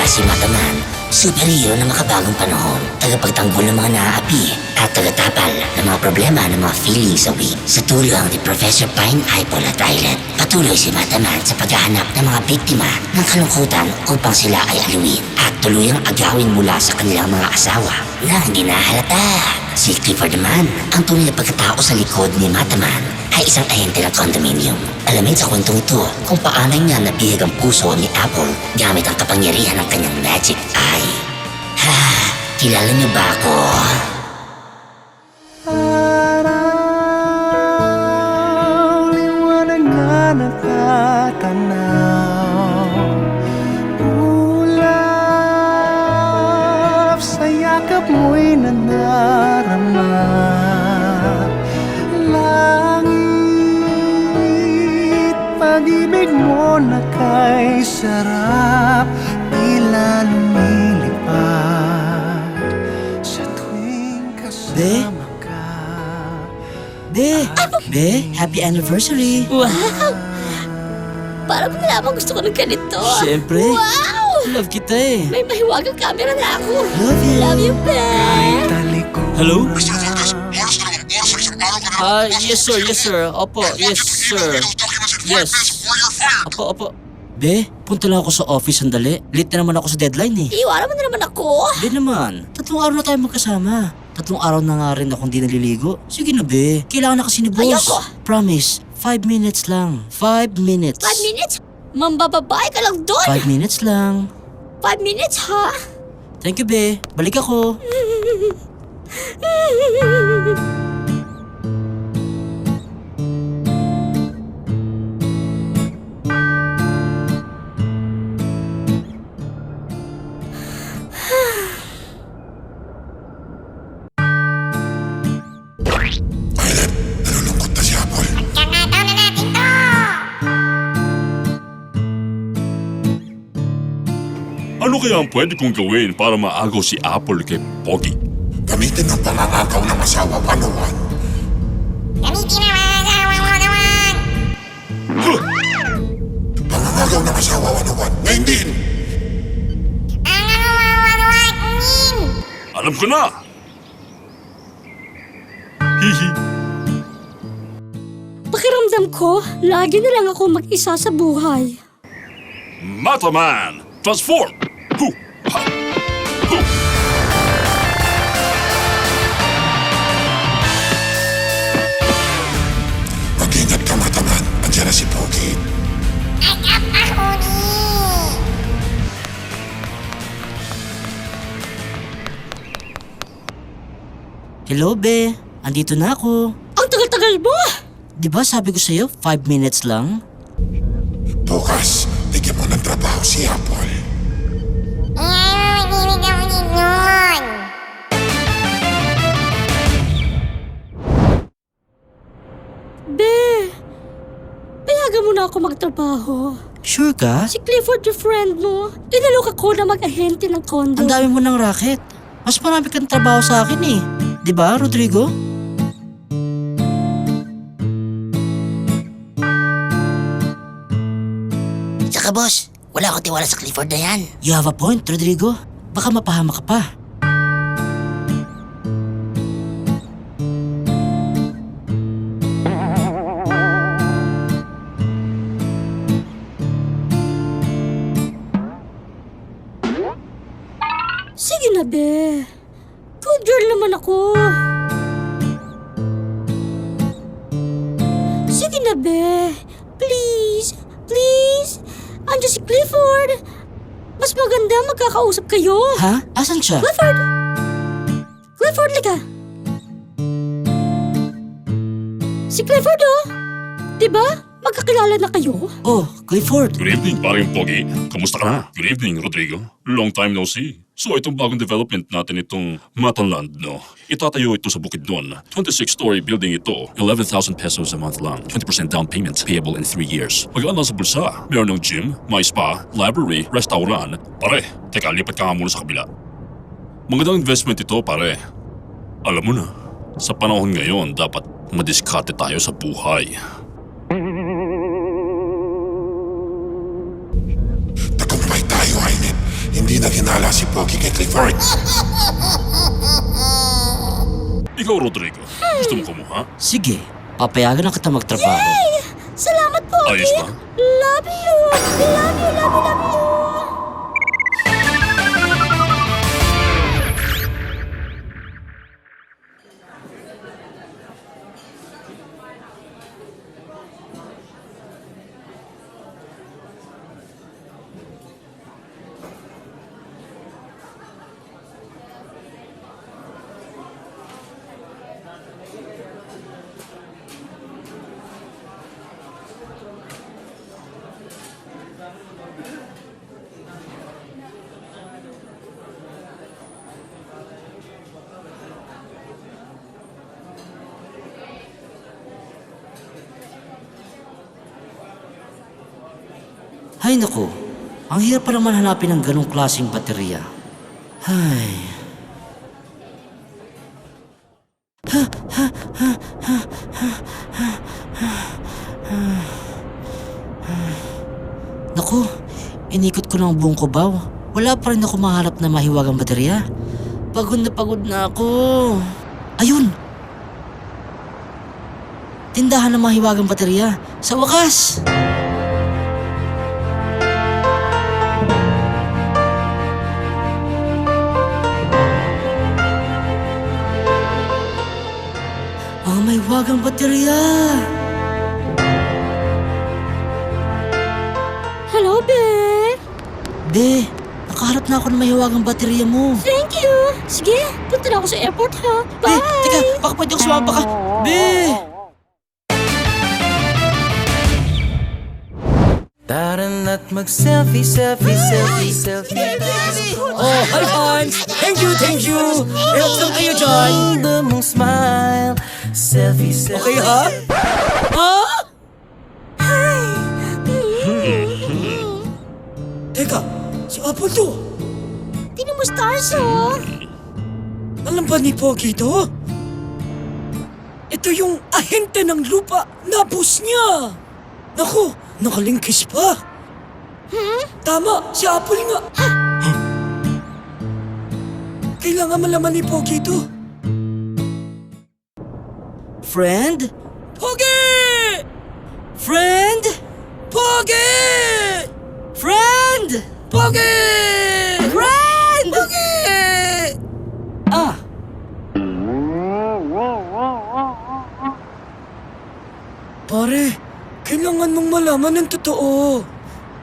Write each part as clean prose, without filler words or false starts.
Si Mataman, superhero na makabagong panahon, tagapagtanggol ng mga naaapi at tagatapal ng mga problema ng mga feelings sa week. Sa tulong ni Professor Pineapple at Violet, patuloy si Mataman sa paghahanap ng mga biktima ng kalungkutan upang sila ay aluin at tuluyang agawin mula sa kanilang mga asawa na hindi nahalata. Si Clifford naman, ang tunay na pagkatao sa likod ni Mataman ay isang ahente ng condominium. Alamin sa kwentong ito kung paano niya nabihag ang puso ni Apple gamit ang kapangyarihan ng kanyang magic eye. Ha, kilala niyo ba ako? Araw, liwanag na natatanaw, ulap sa yakap mo'y nadarama. Langit, pag-ibig mo na kay sarap, tila lumilipad sa tuwing kasama ka. Be, happy anniversary! Wow! Parang mo nalaman gusto ko ng ganito. Siyempre. Wow! Love kita eh. May mahiwagang camera na ako. Love you. Love you, be. Hello? Mr. Vargas, oras na naman. Oras na isang araw ka na. Yes sir. Opo, yes sir. Yes. Opo. Be, punta lang ako sa office sandali. Late na naman ako sa deadline eh. Iwanan mo na naman ako. Be naman, 3 araw na tayo magkasama. 3 araw na nga rin akong di naliligo. Sige na be, kailangan na kasi ni boss. Ayoko. Promise, 5 minutes lang. 5 minutes. 5 minutes? Mambababae ka lang doon. 5 minutes lang. 5 minutes, ha? Thank you be, balik ako. Violet, nalulungkot na si Apple. Ano kaya ang pwede kong gawin para maagaw si Apple kay Pogi? Gamitin ang pangangagaw ng asawa 101. Huh! Pangangagaw ng asawa 101. Ngayon din! Alam ko na! Hihi! Pakiramdam ko, lagi na lang ako mag-isa sa buhay. Mataman! Transform! Hu! Ha! Hu! Mag-ingat ka, Mataman. Andiyan na si Pogi. Hello be, andito na ako. Ang tagal-tagal mo! Di ba sabi ko sa'yo, 5 minutes lang? Bukas, bigyan mo ng trabaho si Apple. Be, payagan mo na ako magtrabaho. Sure ka? Si Clifford, your friend mo, inalok ako na mag-ahente ng condo. Ang dami mo ng racket. Mas marami kang trabaho sa akin eh. Di ba, Rodrigo? Tsaka boss, wala akong tiwala sa Clifford na yan. You have a point, Rodrigo. Baka mapahama ka pa. Sige na, be. Good girl naman ako. Sige na, be. Please. Andiyan si Clifford. Mas maganda magkakausap kayo. Ha? Asan siya? Clifford, lika. Si Clifford, oh. Diba? Magkakilala na kayo. Oh, Clifford. Good evening, paring Pogi. Kamusta ka na? Good evening, Rodrigo. Long time no see. So itong bagong development natin itong Matanland, no? Itatayo ito sa Bukidnon. 26-story building ito. 11,000 pesos a month lang. 20% down payment. Payable in 3 years. Magaan lang sa bulsa. Meron ng gym, may spa, library, restaurant. Pare, teka, lipat ka nga muna sa kabila. Magandang investment ito, pare. Alam mo na, sa panahon ngayon, dapat madiskarte tayo sa buhay. Tagumpay tayo, Ainet. Hindi Hindi na hinala si Pogi kay Clifford. Ikaw, Rodrigo. Gusto mo kumuha? Sige, papayagan na kita magtrabaho. Salamat po, Ayos ba? Love you! Love you, love you, love you! Ay naku, ang hirap pa naman hanapin ng ganong klaseng baterya. Ay. Naku, inikot ko ng buong kubaw. Wala pa rin ako mahanap na mahiwagang baterya. Pagod na ako. Ayun! Tindahan ng mahiwagang baterya. Sa wakas! Ang mahiwagang baterya! Hello, babe! Be, nakaharap na ako ng mahiwagang baterya mo. Thank you! Sige, punta na ako sa airport, ha? Be, Bye! teka, baka pwede ako sumama ka. Be! Tara na't mag-selfie, selfie, selfie, selfie. Oh, hi, Hans! Thank you, thank you! Relax lang kayo dyan! Ganda mong smile. Selfie, selfie. Okay, ha? Ha? Teka, si Apple to. Tinan mo, stars, oh! Alam ba ni Pogi to? Ito yung ahente ng lupa na boss niya. Naku, nakalingkis pa. Tama, si Apple nga. Kailangan malaman ni Pogi to. Friend? Pogi! Friend? Pogi! Friend! Pogi! Friend! Pogi! Ah! Pare, kailangan mong malaman ng totoo.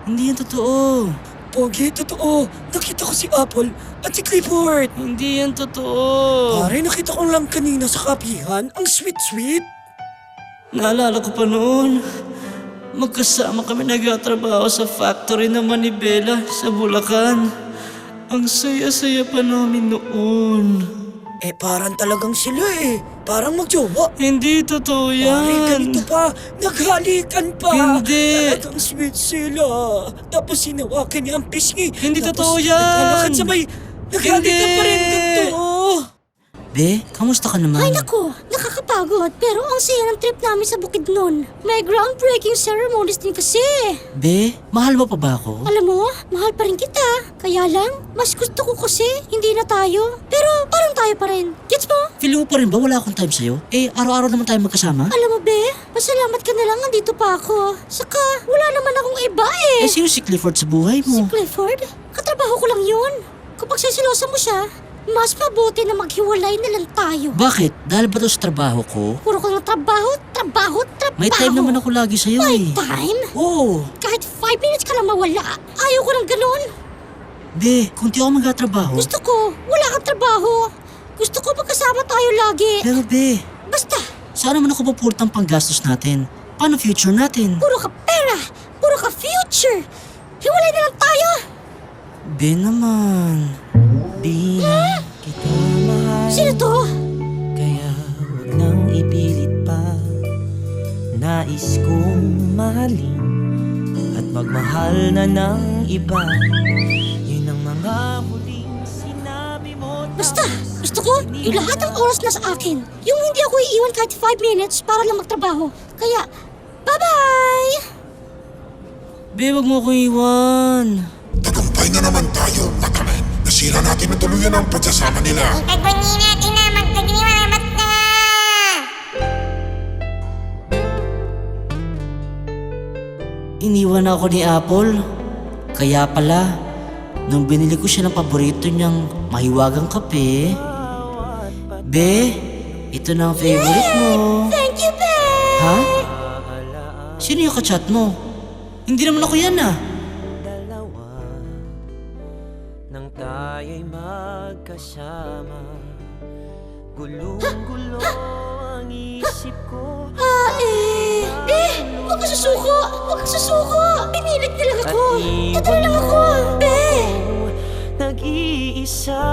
Hindi yan totoo. Pogi, totoo. Nakita ko si Apple at si Clifford. Hindi yan totoo. Pare, nakita ko lang kanina sa kapihan. Ang sweet-sweet. Naalala ko pa noon. Magkasama kami nagtatrabaho sa factory ng Manibela sa Bulacan. Ang saya-saya pa namin noon. Eh, parang talagang sila eh. Parang magjowa. Hindi totoo yan. Pare, ganito pa. Naghalikan pa. Hindi. Talagang sweet sila. Tapos sinawakan niya ang pisngi. Hindi totoo yan. Naglalakad sabay. Naghalikan pa rin. Totoo. Be, kamusta ka naman? Ay, naku! Nakakapagod, pero ang saya ng trip namin sa Bukidnon. May groundbreaking ceremonies din kasi. Be, mahal mo pa ba ako? Alam mo, mahal pa rin kita. Kaya lang, mas gusto ko kasi hindi na tayo. Pero parang tayo pa rin. Gets mo? Feeling mo pa rin ba wala akong time sa'yo? Eh, araw-araw naman tayo magkasama? Alam mo, be, pasalamat ka na lang nandito pa ako. Saka, wala naman akong iba eh. Eh, sino si Clifford sa buhay Si mo? Clifford, katrabaho ko lang yun. Kapag sisilosa mo siya, mas mabuti na maghiwalay na lang tayo. Bakit? Dahil ba to sa trabaho ko? Puro ko lang trabaho. May time naman ako lagi sa'yo May eh. time? Oo. Kahit 5 minutes ka lang mawala. Ayaw ko ng ganun. Be, kung di ako magtatrabaho. Gusto ko, wala kang trabaho. Gusto ko magkasama tayo lagi. Pero be, Basta, saan naman ako mapupulot ang panggastos natin? Paano future natin? puro ka pera. Puro ka future. Hiwalay na lang tayo. Be naman. Di na kita mahal. Sino to? Kaya huwag nang ipilit pa. Nais kong mahalin at magmahal na ng iba. Yun ang mga huling sinabi mo. Basta, gusto ko, yung lahat ng oras na sa akin. Yung hindi ako iiwan kahit 5 minutes para lang magtrabaho. Kaya, bye-bye! Be, wag mo akong iwan. Tagumpay Patay na naman tayo, matamen. Nasira natin na tuluyan ang pagsasama nila. Itagbanyin natin na magtagniwalamat na! Iniwan ako ni Apple. Kaya pala, nung binili ko siya ng paborito niyang mahiwagang kape, Be, ito na ang favorite mo. Thank you, babe! Ha? Sino yung kachat mo? Hindi naman ako yan ah. Nang tayo'y magkasama, gulong-gulo ang isip ko. Huwag ka susuko! Huwag ka susuko! Pinilit na lang ako! Totoo lang ako! Be! Nag-iisa,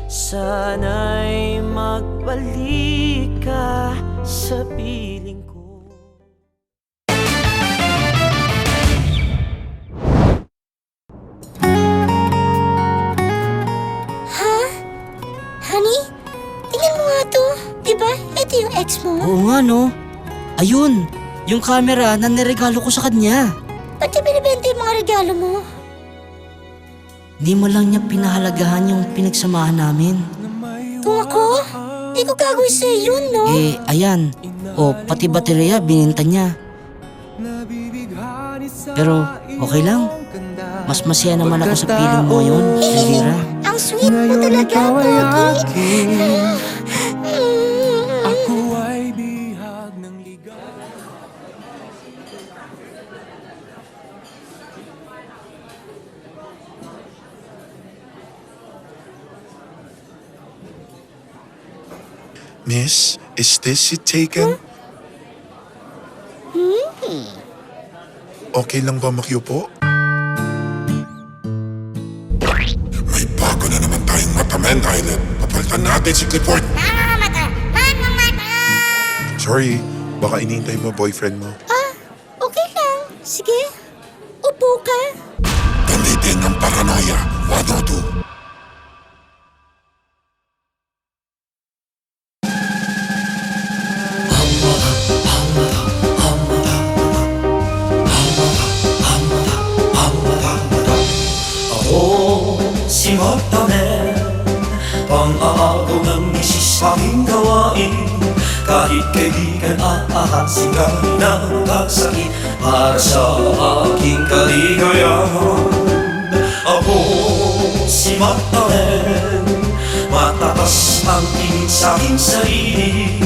sana'y magbalik ka sa piling ko. Honey? Tingnan mo nga to. Diba? Ito yung ex mo. Oo nga no. Ayun, yung camera na niregalo ko sa kanya. Ba't niya binibenta yung mga regalo mo? Di mo lang niya pinahalagahan yung pinagsamahan namin. Kung ako? Di ko gagawin sa'yo yun, no? Eh, ayan. O, pati baterya, bininta niya. Pero, okay lang. Mas masaya naman ako sa piling mo ngayon, Elvira. Ang sweet mo talaga, Pogi. Ako ay bihag ng ligaw. Miss, is this seat taken? Okay lang ba makiupo? May bago na naman tayong matamen, Island. Papalitan natin si Clifford. Mamamata! Mamamata! Sorry, baka inintay mo boyfriend mo. Okay lang. Sige. Upo ka. Gamitin ang paranoia, Wadodo. Si Magdamen, pang-aagaw ng misis aking gawain. Kahit kaibigan aahasin ka na magkasakit para sa aking kaligayahan. Ako si Magdamen, matatas ang tingin sa aking sarili.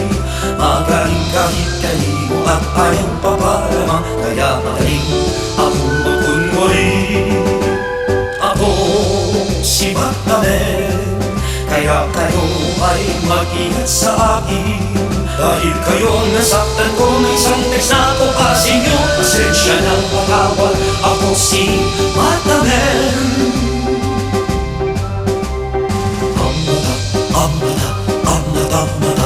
Magaling kahit kanino at ayaw papalamang, kaya magaling akong magkunwari. Ako si Magdamen, kaya kayo ay mag-ingat sa akin. Dahil kayo nasaktan ko ng isang text na ko para sa inyo. Pasensya ng pagkawal, ako si Magdamen. Amata, amata, amata, amata.